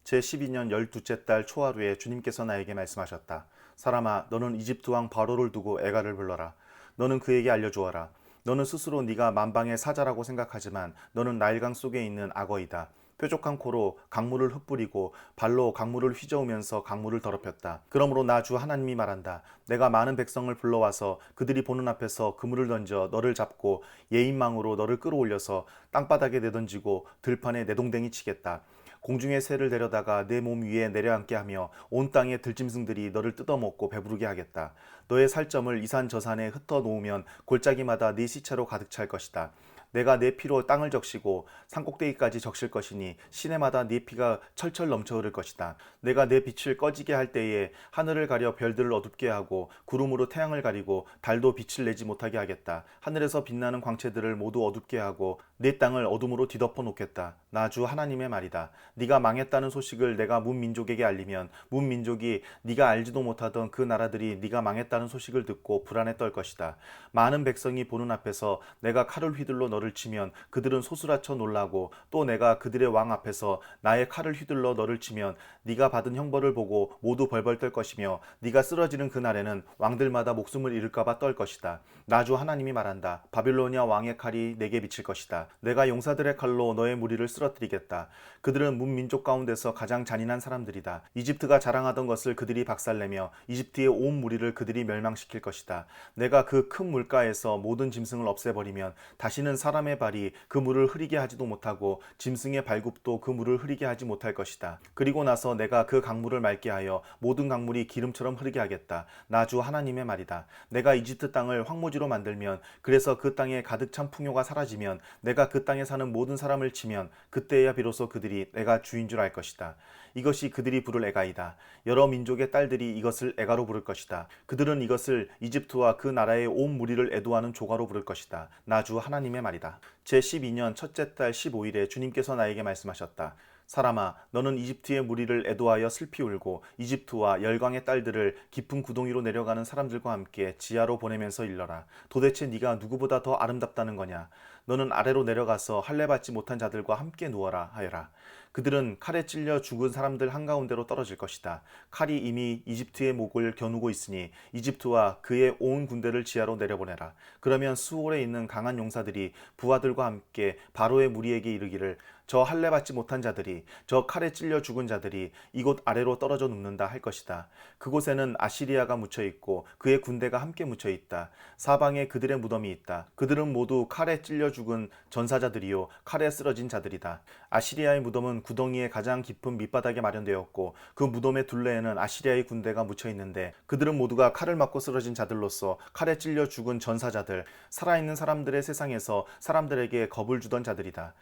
제12년 12째 달 초하루에 주님께서 나에게 말씀하셨다. 사람아, 너는 이집트 왕 바로를 두고 애가를 불러라. 너는 그에게 알려주어라. 너는 스스로 네가 만방의 사자라고 생각하지만 너는 나일강 속에 있는 악어이다. 뾰족한 코로 강물을 흩뿌리고 발로 강물을 휘저으면서 강물을 더럽혔다. 그러므로 나 주 하나님이 말한다. 내가 많은 백성을 불러와서 그들이 보는 앞에서 그물을 던져 너를 잡고 예인망으로 너를 끌어올려서 땅바닥에 내던지고 들판에 내동댕이 치겠다. 공중의 새를 데려다가 내 몸 위에 내려앉게 하며 온 땅의 들짐승들이 너를 뜯어먹고 배부르게 하겠다. 너의 살점을 이 산 저 산에 흩어 놓으면 골짜기마다 네 시체로 가득 찰 것이다. 내가 내 피로 땅을 적시고 산꼭대기까지 적실 것이니 시내마다 네 피가 철철 넘쳐 흐를 것이다. 내가 내 빛을 꺼지게 할 때에 하늘을 가려 별들을 어둡게 하고 구름으로 태양을 가리고 달도 빛을 내지 못하게 하겠다. 하늘에서 빛나는 광채들을 모두 어둡게 하고 내 땅을 어둠으로 뒤덮어 놓겠다. 나 주 하나님의 말이다. 네가 망했다는 소식을 내가 문 민족에게 알리면 문 민족이 네가 알지도 못하던 그 나라들이 네가 망했다는 소식을 듣고 불안에 떨 것이다. 많은 백성이 보는 앞에서 내가 칼을 휘둘러 너를 치면 그들은 소스라쳐 놀라고 또 내가 그들의 왕 앞에서 나의 칼을 휘둘러 너를 치면 네가 받은 형벌을 보고 모두 벌벌 떨 것이며 네가 쓰러지는 그날에는 왕들마다 목숨을 잃을까 봐 떨 것이다. 나 주 하나님이 말한다. 바빌로니아 왕의 칼이 내게 비칠 것이다. 내가 용사들의 칼로 너의 무리를 쓰러뜨리겠다. 그들은 문 민족 가운데서 가장 잔인한 사람들이다. 이집트가 자랑하던 것을 그들이 박살내며 이집트의 온 무리를 그들이 멸망시킬 것이다. 내가 그 큰 물가에서 모든 짐승을 없애버리면 다시는 사람의 발이 그 물을 흐리게 하지도 못하고 짐승의 발굽도 그 물을 흐리게 하지 못할 것이다. 그리고 나서 내가 그 강물을 맑게 하여 모든 강물이 기름처럼 흐르게 하겠다. 나 주 하나님의 말이다. 내가 이집트 땅을 황무지로 만들면 그래서 그 땅에 가득 찬 풍요가 사라지면 내가 그 땅에 사는 모든 사람을 치면 그때야 비로소 그들이 내가 주인 줄 알 것이다. 이것이 그들이 부를 애가이다. 여러 민족의 딸들이 이것을 애가로 부를 것이다. 그들은 이것을 이집트와 그 나라의 온 무리를 애도하는 조가로 부를 것이다. 나 주 하나님의 말이다. 제12년 첫째 달 15일에 주님께서 나에게 말씀하셨다. 사람아, 너는 이집트의 무리를 애도하여 슬피 울고 이집트와 열강의 딸들을 깊은 구덩이로 내려가는 사람들과 함께 지하로 보내면서 일러라. 도대체 네가 누구보다 더 아름답다는 거냐? 너는 아래로 내려가서 할례 받지 못한 자들과 함께 누워라 하여라. 그들은 칼에 찔려 죽은 사람들 한가운데로 떨어질 것이다. 칼이 이미 이집트의 목을 겨누고 있으니 이집트와 그의 온 군대를 지하로 내려보내라. 그러면 수월에 있는 강한 용사들이 부하들과 함께 바로의 무리에게 이르기를 저 할례 받지 못한 자들이 저 칼에 찔려 죽은 자들이 이곳 아래로 떨어져 눕는다 할 것이다. 그곳에는 아시리아가 묻혀 있고 그의 군대가 함께 묻혀 있다. 사방에 그들의 무덤이 있다. 그들은 모두 칼에 찔려 죽은 전사자들이요 칼에 쓰러진 자들이다. 아시리아의 무덤은 구덩이의 가장 깊은 밑바닥에 마련되었고 그 무덤의 둘레에는 아시리아의 군대가 묻혀 있는데 그들은 모두가 칼을 맞고 쓰러진 자들로서 칼에 찔려 죽은 전사자들, 살아있는 사람들의 세상에서 사람들에게 겁을 주던 자들이다.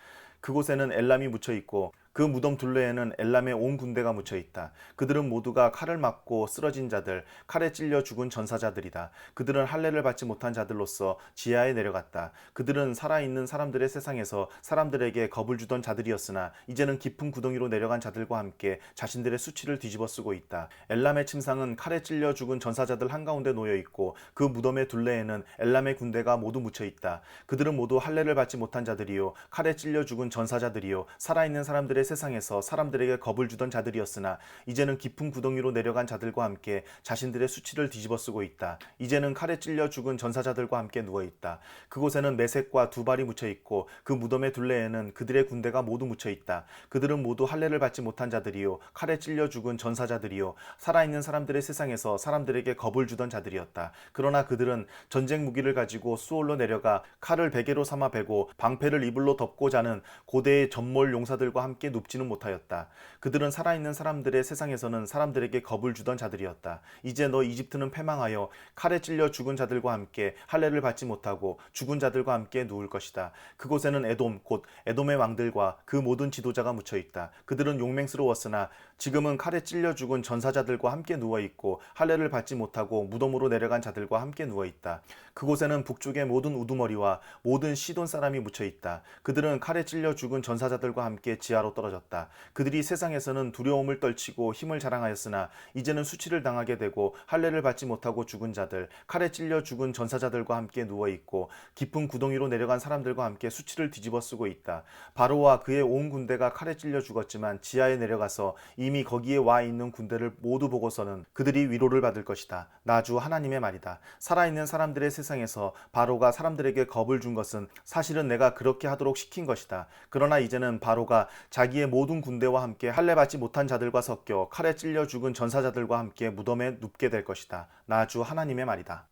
그곳에는 엘람이 묻혀 있고 그 무덤 둘레에는 엘람의 온 군대가 묻혀 있다. 그들은 모두가 칼을 맞고 쓰러진 자들, 칼에 찔려 죽은 전사자들이다. 그들은 할례를 받지 못한 자들로서 지하에 내려갔다. 그들은 살아있는 사람들의 세상에서 사람들에게 겁을 주던 자들이었으나 이제는 깊은 구덩이로 내려간 자들과 함께 자신들의 수치를 뒤집어 쓰고 있다. 엘람의 침상은 칼에 찔려 죽은 전사자들 한가운데 놓여 있고 그 무덤의 둘레에는 엘람의 군대가 모두 묻혀 있다. 그들은 모두 할례를 받지 못한 자들이요 칼에 찔려 죽은 전사자들이요 살아있는 사람들의 세상에서 사람들에게 겁을 주던 자들이었으나 이제는 깊은 구덩이로 내려간 자들과 함께 자신들의 수치를 뒤집어 쓰고 있다. 이제는 칼에 찔려 죽은 전사자들과 함께 누워 있다. 그곳에는 메색과 두 발이 묻혀 있고 그 무덤의 둘레에는 그들의 군대가 모두 묻혀 있다. 그들은 모두 할례를 받지 못한 자들이요 칼에 찔려 죽은 전사자들이요 살아있는 사람들의 세상에서 사람들에게 겁을 주던 자들이었다. 그러나 그들은 전쟁 무기를 가지고 수올로 내려가 칼을 베개로 삼아 베고 방패를 이불로 덮고 자는 고대의 전몰 용사들과 함께 눕지는 못하였다. 그들은 살아있는 사람들의 세상에서는 사람들에게 겁을 주던 자들이었다. 이제 너 이집트는 패망하여 칼에 찔려 죽은 자들과 함께 할례를 받지 못하고 죽은 자들과 함께 누울 것이다. 그곳에는 에돔 곧 에돔의 왕들과 그 모든 지도자가 묻혀 있다. 그들은 용맹스러웠으나 지금은 칼에 찔려 죽은 전사자들과 함께 누워 있고 할례를 받지 못하고 무덤으로 내려간 자들과 함께 누워 있다. 그곳에는 북쪽의 모든 우두머리와 모든 시돈 사람이 묻혀 있다. 그들은 칼에 찔려 죽은 전사자들과 함께 지하로 떨어졌다. 떨어졌다. 그들이 세상에서는 두려움을 떨치고 힘을 자랑하였으나 이제는 수치를 당하게 되고 할례를 받지 못하고 죽은 자들, 칼에 찔려 죽은 전사자들과 함께 누워 있고 깊은 구덩이로 내려간 사람들과 함께 수치를 뒤집어 쓰고 있다. 바로와 그의 온 군대가 칼에 찔려 죽었지만 지하에 내려가서 이미 거기에 와 있는 군대를 모두 보고서는 그들이 위로를 받을 것이다. 나 주 하나님의 말이다. 살아있는 사람들의 세상에서 바로가 사람들에게 겁을 준 것은 사실은 내가 그렇게 하도록 시킨 것이다. 그러나 이제는 바로가 자기의 모든 군대와 함께 할례 받지 못한 자들과 섞여 칼에 찔려 죽은 전사자들과 함께 무덤에 눕게 될 것이다. 나 주 하나님의 말이다.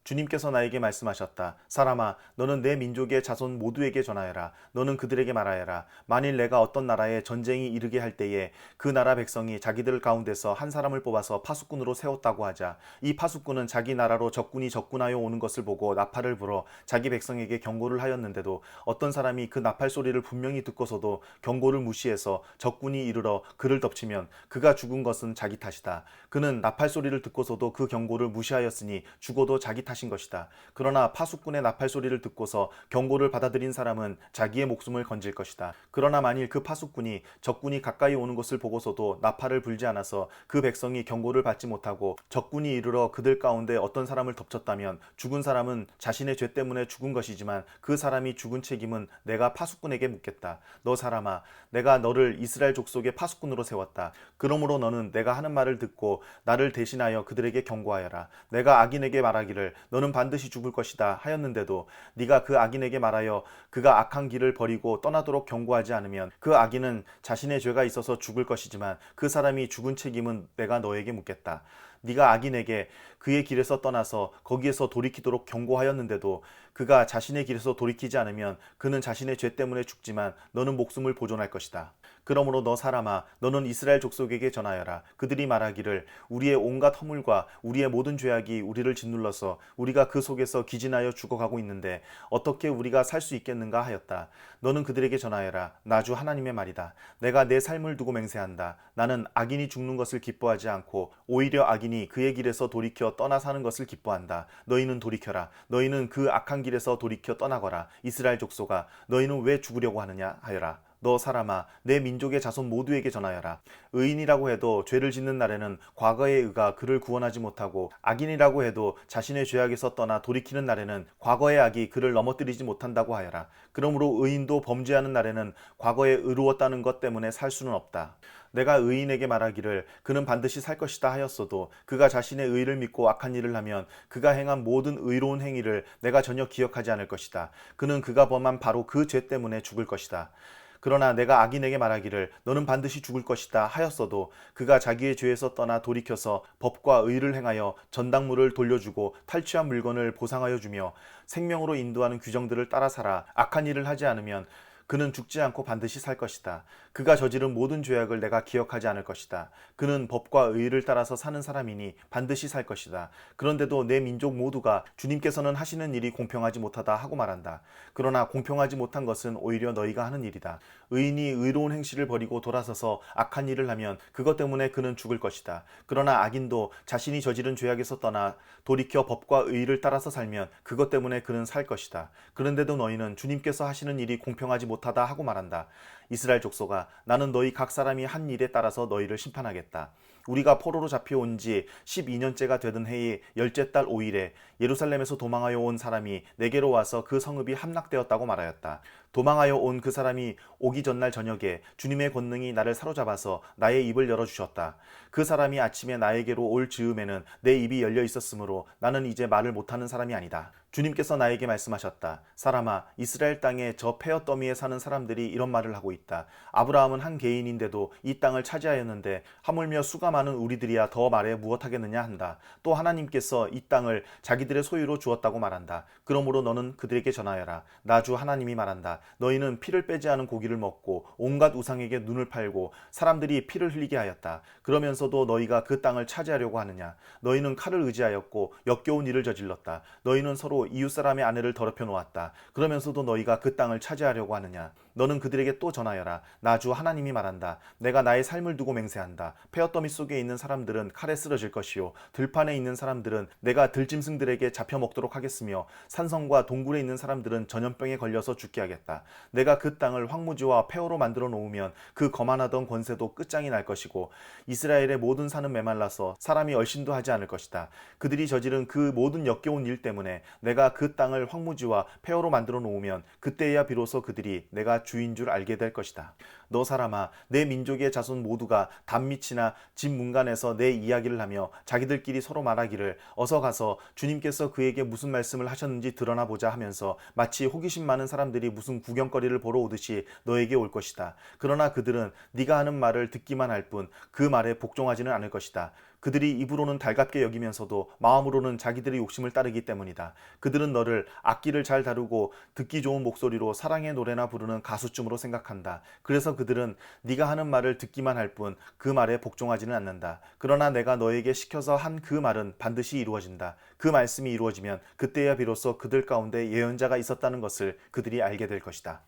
주님께서 나에게 말씀하셨다. 사람아, 너는 내 민족의 자손 모두에게 전하여라. 너는 그들에게 말하여라. 만일 내가 어떤 나라에 전쟁이 이르게 할 때에 그 나라 백성이 자기들 가운데서 한 사람을 뽑아서 파수꾼으로 세웠다고 하자. 이 파수꾼은 자기 나라로 적군이 접근하여 오는 것을 보고 나팔을 불어 자기 백성에게 경고를 하였는데도 어떤 사람이 그 나팔 소리를 분명히 듣고서도 경고를 무시해서 적군이 이르러 그를 덮치면 그가 죽은 것은 자기 탓이다. 그는 나팔 소리를 듣고서도 그 경고를 무시하였으니 죽어도 자기 탓이다. 하신 것이다. 그러나 파수꾼의 나팔 소리를 듣고서 경고를 받아들인 사람은 자기의 목숨을 건질 것이다. 그러나 만일 그 파수꾼이 적군이 가까이 오는 것을 보고서도 나팔을 불지 않아서 그 백성이 경고를 받지 못하고 적군이 이르러 그들 가운데 어떤 사람을 덮쳤다면 죽은 사람은 자신의 죄 때문에 죽은 것이지만 그 사람이 죽은 책임은 내가 파수꾼에게 묻겠다. 너 사람아, 내가 너를 이스라엘 족속의 파수꾼으로 세웠다. 그러므로 너는 내가 하는 말을 듣고 나를 대신하여 그들에게 경고하여라. 내가 악인에게 말하기를 너는 반드시 죽을 것이다 하였는데도 네가 그 악인에게 말하여 그가 악한 길을 버리고 떠나도록 경고하지 않으면 그 악인은 자신의 죄가 있어서 죽을 것이지만 그 사람이 죽은 책임은 내가 너에게 묻겠다. 네가 악인에게 그의 길에서 떠나서 거기에서 돌이키도록 경고하였는데도 그가 자신의 길에서 돌이키지 않으면 그는 자신의 죄 때문에 죽지만 너는 목숨을 보존할 것이다. 그러므로 너 사람아, 너는 이스라엘 족속에게 전하여라. 그들이 말하기를 우리의 온갖 허물과 우리의 모든 죄악이 우리를 짓눌러서 우리가 그 속에서 기진하여 죽어가고 있는데 어떻게 우리가 살 수 있겠는가 하였다. 너는 그들에게 전하여라. 나 주 하나님의 말이다. 내가 내 삶을 두고 맹세한다. 나는 악인이 죽는 것을 기뻐하지 않고 오히려 악인이 그의 길에서 돌이켜 떠나 사는 것을 기뻐한다. 너희는 돌이켜라. 너희는 그 악한 길에서 돌이켜 떠나거라. 이스라엘 족속아, 너희는 왜 죽으려고 하느냐 하여라. 너 사람아, 내 민족의 자손 모두에게 전하여라. 의인이라고 해도 죄를 짓는 날에는 과거의 의가 그를 구원하지 못하고 악인이라고 해도 자신의 죄악에서 떠나 돌이키는 날에는 과거의 악이 그를 넘어뜨리지 못한다고 하여라. 그러므로 의인도 범죄하는 날에는 과거에 의로웠다는 것 때문에 살 수는 없다. 내가 의인에게 말하기를 그는 반드시 살 것이다 하였어도 그가 자신의 의를 믿고 악한 일을 하면 그가 행한 모든 의로운 행위를 내가 전혀 기억하지 않을 것이다. 그는 그가 범한 바로 그 죄 때문에 죽을 것이다. 그러나 내가 악인에게 말하기를 너는 반드시 죽을 것이다 하였어도 그가 자기의 죄에서 떠나 돌이켜서 법과 의를 행하여 전당물을 돌려주고 탈취한 물건을 보상하여 주며 생명으로 인도하는 규정들을 따라 살아 악한 일을 하지 않으면 그는 죽지 않고 반드시 살 것이다. 그가 저지른 모든 죄악을 내가 기억하지 않을 것이다. 그는 법과 의를 따라서 사는 사람이니 반드시 살 것이다. 그런데도 내 민족 모두가 주님께서는 하시는 일이 공평하지 못하다 하고 말한다. 그러나 공평하지 못한 것은 오히려 너희가 하는 일이다. 의인이 의로운 행실을 버리고 돌아서서 악한 일을 하면 그것 때문에 그는 죽을 것이다. 그러나 악인도 자신이 저지른 죄악에서 떠나 돌이켜 법과 의를 따라서 살면 그것 때문에 그는 살 것이다. 그런데도 너희는 주님께서 하시는 일이 공평하지 못하다 하고 말한다. 이스라엘 족속아, 나는 너희 각 사람이 한 일에 따라서 너희를 심판하겠다. 우리가 포로로 잡혀온 지 12년째가 되던 해의 열째 달 5일에 예루살렘에서 도망하여 온 사람이 내게로 와서 그 성읍이 함락되었다고 말하였다. 도망하여 온 그 사람이 오기 전날 저녁에 주님의 권능이 나를 사로잡아서 나의 입을 열어주셨다. 그 사람이 아침에 나에게로 올 즈음에는 내 입이 열려 있었으므로 나는 이제 말을 못하는 사람이 아니다. 주님께서 나에게 말씀하셨다. 사람아, 이스라엘 땅에 저 폐허 더미에 사는 사람들이 이런 말을 하고 있다. 아브라함은 한 개인인데도 이 땅을 차지하였는데 하물며 수가 많은 우리들이야 더 말해 무엇하겠느냐 한다. 또 하나님께서 이 땅을 자기들의 소유로 주었다고 말한다. 그러므로 너는 그들에게 전하여라. 나 주 하나님이 말한다. 너희는 피를 빼지 않은 고기를 먹고 온갖 우상에게 눈을 팔고 사람들이 피를 흘리게 하였다. 그러면서도 너희가 그 땅을 차지하려고 하느냐. 너희는 칼을 의지하였고 역겨운 일을 저질렀다. 너희는 서로 그리고 이웃 사람의 아내를 더럽혀 놓았다. 그러면서도 너희가 그 땅을 차지하려고 하느냐? 너는 그들에게 또 전하여라. 나 주 하나님이 말한다. 내가 나의 삶을 두고 맹세한다. 폐허더미 속에 있는 사람들은 칼에 쓰러질 것이요 들판에 있는 사람들은 내가 들짐승들에게 잡혀 먹도록 하겠으며 산성과 동굴에 있는 사람들은 전염병에 걸려서 죽게 하겠다. 내가 그 땅을 황무지와 폐허로 만들어 놓으면 그 거만하던 권세도 끝장이 날 것이고 이스라엘의 모든 산은 메말라서 사람이 얼씬도 하지 않을 것이다. 그들이 저지른 그 모든 역겨운 일 때문에 내가 그 땅을 황무지와 폐허로 만들어 놓으면 그때야 비로소 그들이 내가 주인 줄 알게 될 것이다. 너 사람아, 내 민족의 자손 모두가 단밑이나 집 문간에서 내 이야기를 하며 자기들끼리 서로 말하기를 어서 가서 주님께서 그에게 무슨 말씀을 하셨는지 드러나 보자 하면서 마치 호기심 많은 사람들이 무슨 구경거리를 보러 오듯이 너에게 올 것이다. 그러나 그들은 네가 하는 말을 듣기만 할 뿐 그 말에 복종하지는 않을 것이다. 그들이 입으로는 달갑게 여기면서도 마음으로는 자기들의 욕심을 따르기 때문이다. 그들은 너를 악기를 잘 다루고 듣기 좋은 목소리로 사랑의 노래나 부르는 가수쯤으로 생각한다. 그래서 그들은 네가 하는 말을 듣기만 할 뿐 그 말에 복종하지는 않는다. 그러나 내가 너에게 시켜서 한 그 말은 반드시 이루어진다. 그 말씀이 이루어지면 그때야 비로소 그들 가운데 예언자가 있었다는 것을 그들이 알게 될 것이다.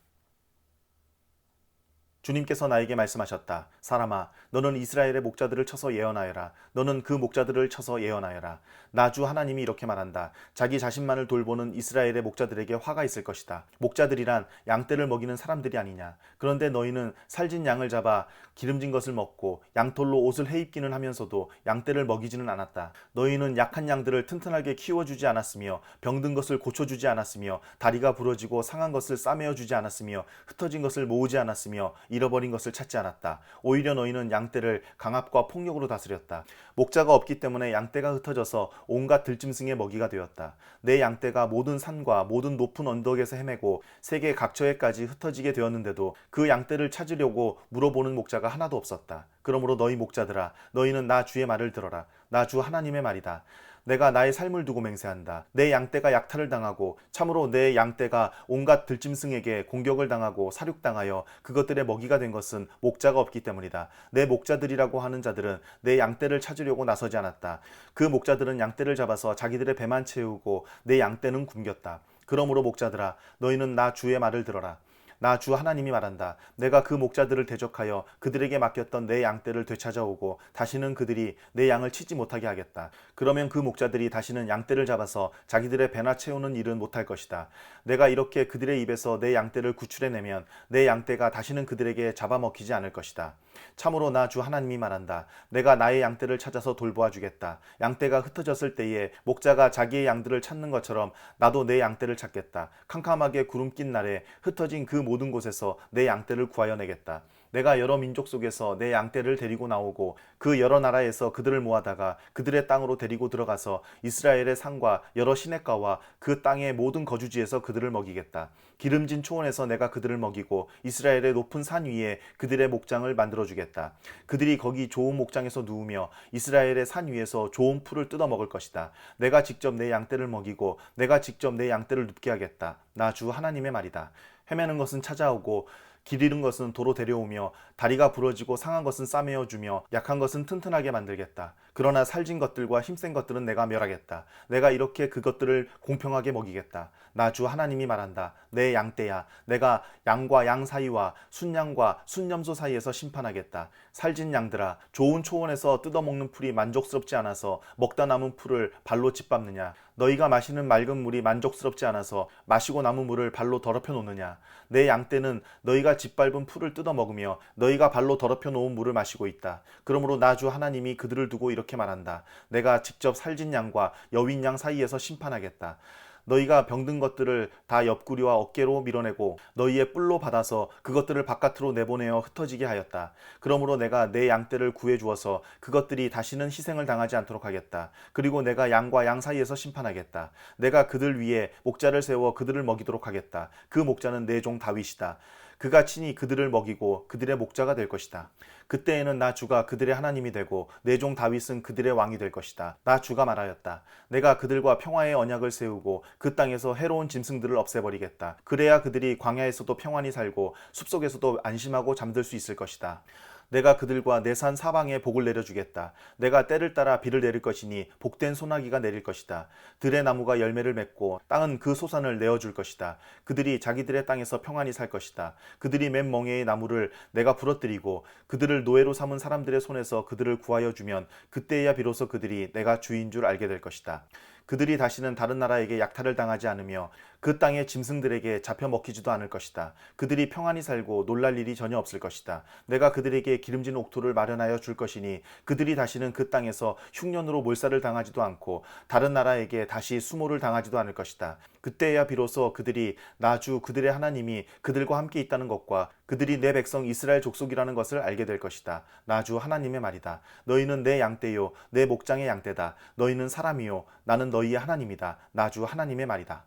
주님께서 나에게 말씀하셨다. 사람아, 너는 이스라엘의 목자들을 쳐서 예언하여라. 너는 그 목자들을 쳐서 예언하여라. 나 주 하나님이 이렇게 말한다. 자기 자신만을 돌보는 이스라엘의 목자들에게 화가 있을 것이다. 목자들이란 양떼를 먹이는 사람들이 아니냐. 그런데 너희는 살진 양을 잡아 기름진 것을 먹고 양털로 옷을 해입기는 하면서도 양떼를 먹이지는 않았다. 너희는 약한 양들을 튼튼하게 키워주지 않았으며 병든 것을 고쳐주지 않았으며 다리가 부러지고 상한 것을 싸매어주지 않았으며 흩어진 것을 모으지 않았으며 잃어버린 것을 찾지 않았다. 오히려 너희는 양떼를 강압과 폭력으로 다스렸다. 목자가 없기 때문에 양떼가 흩어져서 온갖 들짐승의 먹이가 되었다. 내 양떼가 모든 산과 모든 높은 언덕에서 헤매고 세계 각처에까지 흩어지게 되었는데도 그 양떼를 찾으려고 물어보는 목자가 하나도 없었다. 그러므로 너희 목자들아, 너희는 나 주의 말을 들어라. 나 주 하나님의 말이다. 내가 나의 삶을 두고 맹세한다. 내 양떼가 약탈을 당하고 참으로 내 양떼가 온갖 들짐승에게 공격을 당하고 사륙당하여 그것들의 먹이가 된 것은 목자가 없기 때문이다. 내 목자들이라고 하는 자들은 내 양떼를 찾으려고 나서지 않았다. 그 목자들은 양떼를 잡아서 자기들의 배만 채우고 내 양떼는 굶겼다. 그러므로 목자들아, 너희는 나 주의 말을 들어라. 나 주 하나님이 말한다. 내가 그 목자들을 대적하여 그들에게 맡겼던 내 양떼를 되찾아오고 다시는 그들이 내 양을 치지 못하게 하겠다. 그러면 그 목자들이 다시는 양떼를 잡아서 자기들의 배나 채우는 일은 못할 것이다. 내가 이렇게 그들의 입에서 내 양떼를 구출해내면 내 양떼가 다시는 그들에게 잡아먹히지 않을 것이다. 참으로 나 주 하나님이 말한다. 내가 나의 양떼를 찾아서 돌보아 주겠다. 양떼가 흩어졌을 때에 목자가 자기의 양들을 찾는 것처럼 나도 내 양떼를 찾겠다. 캄캄하게 구름 낀 날에 흩어진 그 모든 곳에서 내 양떼를 구하여 내겠다. 내가 여러 민족 속에서 내 양떼를 데리고 나오고 그 여러 나라에서 그들을 모아다가 그들의 땅으로 데리고 들어가서 이스라엘의 산과 여러 시냇가와 그 땅의 모든 거주지에서 그들을 먹이겠다. 기름진 초원에서 내가 그들을 먹이고 이스라엘의 높은 산 위에 그들의 목장을 만들어주겠다. 그들이 거기 좋은 목장에서 누우며 이스라엘의 산 위에서 좋은 풀을 뜯어 먹을 것이다. 내가 직접 내 양떼를 먹이고 내가 직접 내 양떼를 눕게 하겠다. 나 주 하나님의 말이다. 헤매는 것은 찾아오고 길 잃은 것은 도로 데려오며 다리가 부러지고 상한 것은 싸매어 주며 약한 것은 튼튼하게 만들겠다. 그러나 살진 것들과 힘센 것들은 내가 멸하겠다. 내가 이렇게 그것들을 공평하게 먹이겠다. 나 주 하나님이 말한다. 내 양떼야, 내가 양과 양 사이와 순양과 순염소 사이에서 심판하겠다. 살진 양들아, 좋은 초원에서 뜯어먹는 풀이 만족스럽지 않아서 먹다 남은 풀을 발로 짓밟느냐? 너희가 마시는 맑은 물이 만족스럽지 않아서 마시고 남은 물을 발로 더럽혀 놓느냐? 내 양떼는 너희가 짓밟은 풀을 뜯어 먹으며 너희가 발로 더럽혀 놓은 물을 마시고 있다. 그러므로 나 주 하나님이 그들을 두고 이렇게 말한다. 내가 직접 살진 양과 여윈 양 사이에서 심판하겠다. 너희가 병든 것들을 다 옆구리와 어깨로 밀어내고 너희의 뿔로 받아서 그것들을 바깥으로 내보내어 흩어지게 하였다. 그러므로 내가 내 양떼를 구해주어서 그것들이 다시는 희생을 당하지 않도록 하겠다. 그리고 내가 양과 양 사이에서 심판하겠다. 내가 그들 위에 목자를 세워 그들을 먹이도록 하겠다. 그 목자는 내 종 다윗이다. 그가 친히 그들을 먹이고 그들의 목자가 될 것이다. 그때에는 나 주가 그들의 하나님이 되고 내 종 다윗은 그들의 왕이 될 것이다. 나 주가 말하였다. 내가 그들과 평화의 언약을 세우고 그 땅에서 해로운 짐승들을 없애버리겠다. 그래야 그들이 광야에서도 평안히 살고 숲속에서도 안심하고 잠들 수 있을 것이다. 내가 그들과 내 산 사방에 복을 내려주겠다. 내가 때를 따라 비를 내릴 것이니 복된 소나기가 내릴 것이다. 들의 나무가 열매를 맺고 땅은 그 소산을 내어줄 것이다. 그들이 자기들의 땅에서 평안히 살 것이다. 그들이 맨 멍에의 나무를 내가 부러뜨리고 그들을 노예로 삼은 사람들의 손에서 그들을 구하여 주면 그때야 비로소 그들이 내가 주인 줄 알게 될 것이다. 그들이 다시는 다른 나라에게 약탈을 당하지 않으며 그 땅의 짐승들에게 잡혀 먹히지도 않을 것이다. 그들이 평안히 살고 놀랄 일이 전혀 없을 것이다. 내가 그들에게 기름진 옥토를 마련하여 줄 것이니 그들이 다시는 그 땅에서 흉년으로 몰살을 당하지도 않고 다른 나라에게 다시 수모를 당하지도 않을 것이다. 그때야 비로소 그들이 나 주 그들의 하나님이 그들과 함께 있다는 것과 그들이 내 백성 이스라엘 족속이라는 것을 알게 될 것이다. 나 주 하나님의 말이다. 너희는 내 양떼요 내 목장의 양떼다. 너희는 사람이요 나는 너희의 하나님이다. 나 주 하나님의 말이다.